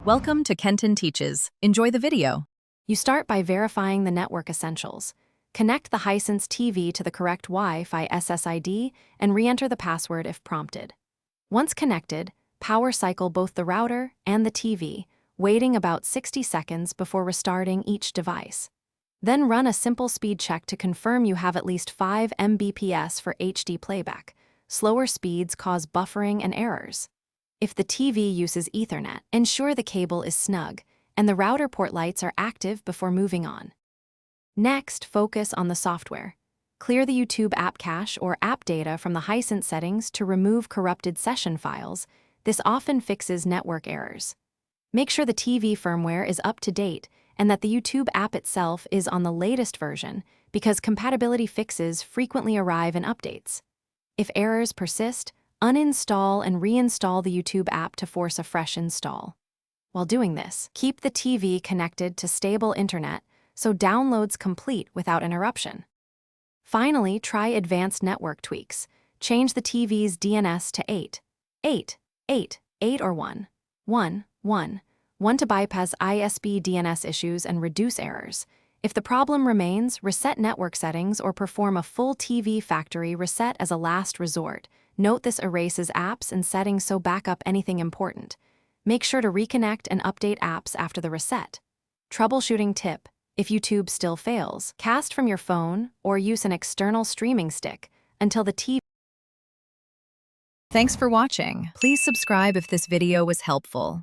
Welcome to Kenton Teaches. Enjoy the video. You start by verifying the network essentials. Connect the Hisense TV to the correct Wi-Fi SSID and re-enter the password if prompted. Once connected, power cycle both the router and the TV, waiting about 60 seconds before restarting each device. Then run a simple speed check to confirm you have at least 5 Mbps for HD playback. Slower speeds cause buffering and errors. If the TV uses Ethernet, ensure the cable is snug and the router port lights are active before moving on. Next, focus on the software. Clear the YouTube app cache or app data from the Hisense settings to remove corrupted session files. This often fixes network errors. Make sure the TV firmware is up to date and that the YouTube app itself is on the latest version, because compatibility fixes frequently arrive in updates. If errors persist, uninstall and reinstall the YouTube app to force a fresh install. While doing this, keep the TV connected to stable internet so downloads complete without interruption. Finally, try advanced network tweaks. Change the TV's DNS to 8 or 1 to bypass ISP DNS issues and reduce errors. If the problem remains, reset network settings or perform a full TV factory reset as a last resort. Note this erases apps and settings so backup anything important. Make sure to reconnect and update apps after the reset. Troubleshooting tip: if YouTube still fails, cast from your phone or use an external streaming stick until the TV. Thanks for watching. Please subscribe if this video was helpful.